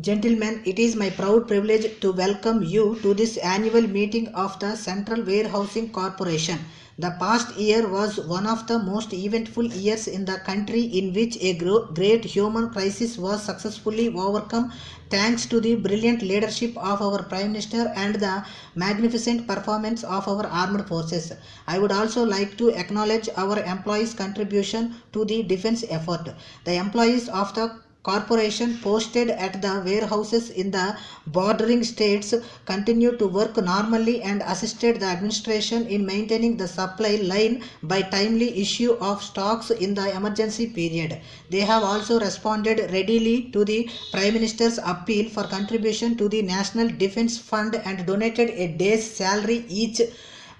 Gentlemen, it is my proud privilege to welcome you to this annual meeting of the Central Warehousing Corporation. The past year was one of the most eventful years in the country, in which a great human crisis was successfully overcome thanks to the brilliant leadership of our Prime Minister and the magnificent performance of our armed forces. I would also like to acknowledge our employees' contribution to the defense effort. The employees of the corporation posted at the warehouses in the bordering states continued to work normally and assisted the administration in maintaining the supply line by timely issue of stocks in the emergency period. They have also responded readily to the Prime Minister's appeal for contribution to the National Defence Fund and donated a day's salary each,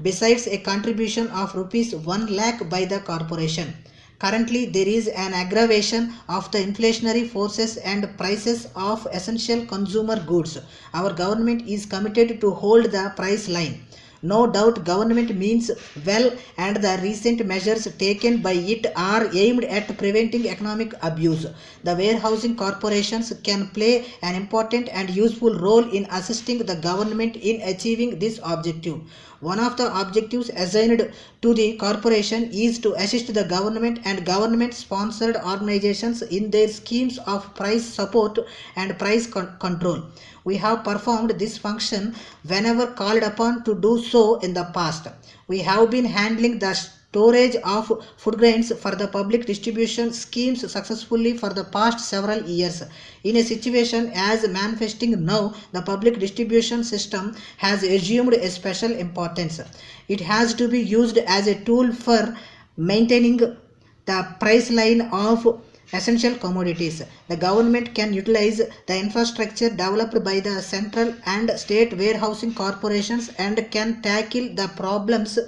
besides a contribution of rupees 1 lakh by the corporation. Currently, there is an aggravation of the inflationary forces and prices of essential consumer goods. Our government is committed to hold the price line. No doubt government means well, and the recent measures taken by it are aimed at preventing economic abuse. The warehousing corporations can play an important and useful role in assisting the government in achieving this objective. One of the objectives assigned to the corporation is to assist the government and government-sponsored organizations in their schemes of price support and price control. We have performed this function whenever called upon to do so in the past. We have been handling the storage of food grains for the public distribution schemes successfully for the past several years. In a situation as manifesting now, the public distribution system has assumed a special importance. It has to be used as a tool for maintaining the price line of essential commodities. The government can utilize the infrastructure developed by the central and state warehousing corporations and can tackle the problems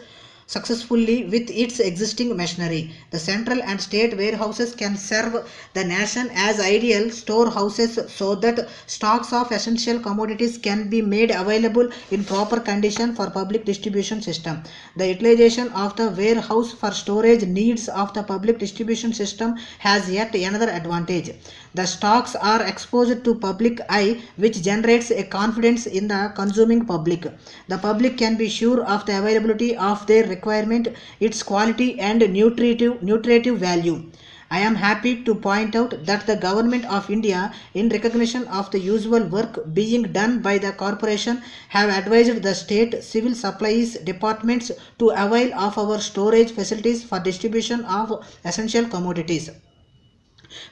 successfully with its existing machinery. The central and state warehouses can serve the nation as ideal storehouses so that stocks of essential commodities can be made available in proper condition for public distribution system. The utilization of the warehouse for storage needs of the public distribution system has yet another advantage. The stocks are exposed to public eye, which generates a confidence in the consuming public. The public can be sure of the availability of their requirement, its quality and nutritive value. I am happy to point out that the Government of India, in recognition of the usual work being done by the corporation, have advised the state civil supplies departments to avail of our storage facilities for distribution of essential commodities.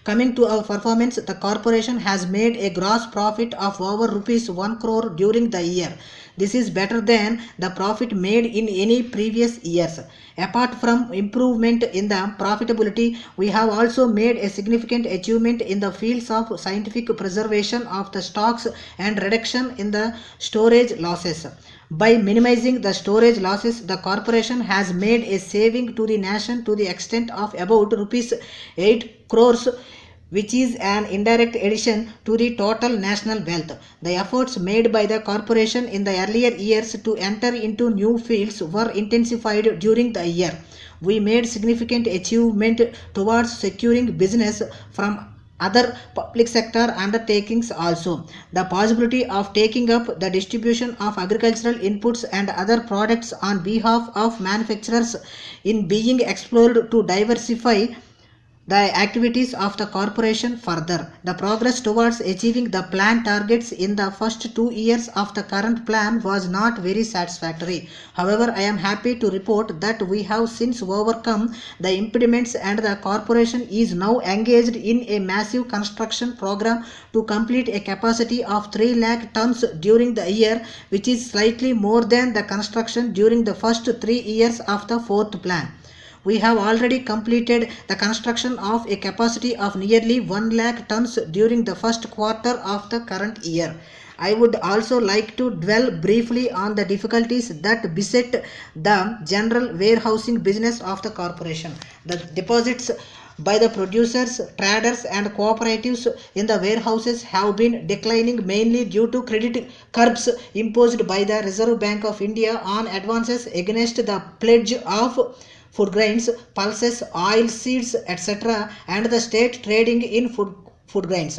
Coming to our performance, the corporation has made a gross profit of over rupees 1 crore during the year. This is better than the profit made in any previous years. Apart from improvement in the profitability, we have also made a significant achievement in the fields of scientific preservation of the stocks and reduction in the storage losses. By minimizing the storage losses, the corporation has made a saving to the nation to the extent of about rupees 8 crores, which is an indirect addition to the total national wealth. The efforts made by the corporation in the earlier years to enter into new fields were intensified during the year. We made significant achievement towards securing business from other public sector undertakings also. The possibility of taking up the distribution of agricultural inputs and other products on behalf of manufacturers in being explored to diversify the activities of the corporation further. The progress towards achieving the planned targets in the first 2 years of the current plan was not very satisfactory. However, I am happy to report that we have since overcome the impediments and the corporation is now engaged in a massive construction program to complete a capacity of 3 lakh tons during the year, which is slightly more than the construction during the first 3 years of the fourth plan. We have already completed the construction of a capacity of nearly 1 lakh tons during the first quarter of the current year. I would also like to dwell briefly on the difficulties that beset the general warehousing business of the corporation. The deposits by the producers, traders and cooperatives in the warehouses have been declining mainly due to credit curbs imposed by the Reserve Bank of India on advances against the pledge of food grains, pulses, oil seeds, etc. and the state trading in food grains.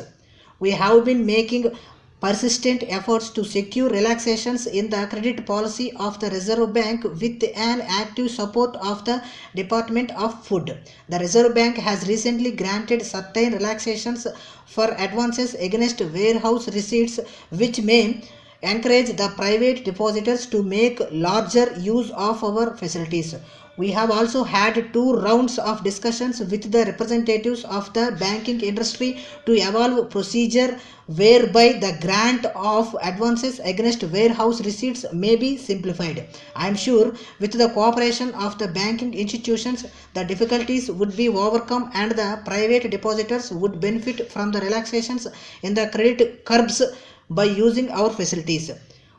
We have been making persistent efforts to secure relaxations in the credit policy of the Reserve Bank with an active support of the Department of Food. The Reserve Bank has recently granted certain relaxations for advances against warehouse receipts, which may encourage the private depositors to make larger use of our facilities. We have also had 2 rounds of discussions with the representatives of the banking industry to evolve procedure whereby the grant of advances against warehouse receipts may be simplified. I am sure with the cooperation of the banking institutions, the difficulties would be overcome and the private depositors would benefit from the relaxations in the credit curbs by using our facilities.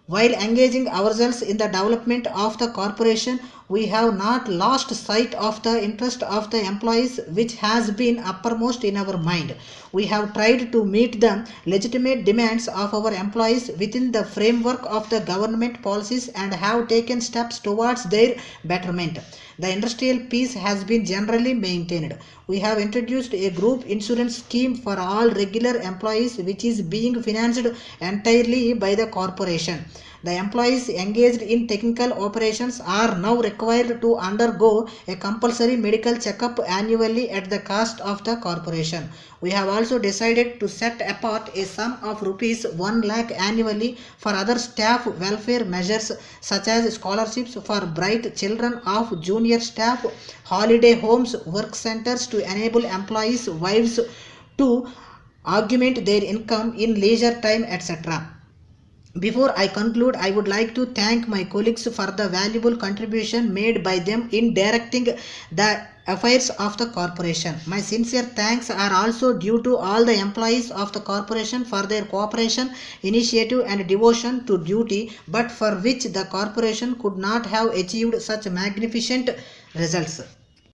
While engaging ourselves in the development of the corporation, we have not lost sight of the interest of the employees, which has been uppermost in our mind. We have tried to meet the legitimate demands of our employees within the framework of the government policies and have taken steps towards their betterment. The industrial peace has been generally maintained. We have introduced a group insurance scheme for all regular employees, which is being financed entirely by the corporation. The employees engaged in technical operations are now required to undergo a compulsory medical checkup annually at the cost of the corporation. We have also decided to set apart a sum of rupees 1 lakh annually for other staff welfare measures such as scholarships for bright children of junior staff, holiday homes, work centers to enable employees' wives to augment their income in leisure time, etc. Before I conclude, I would like to thank my colleagues for the valuable contribution made by them in directing the affairs of the corporation. My sincere thanks are also due to all the employees of the corporation for their cooperation, initiative and devotion to duty, but for which the corporation could not have achieved such magnificent results.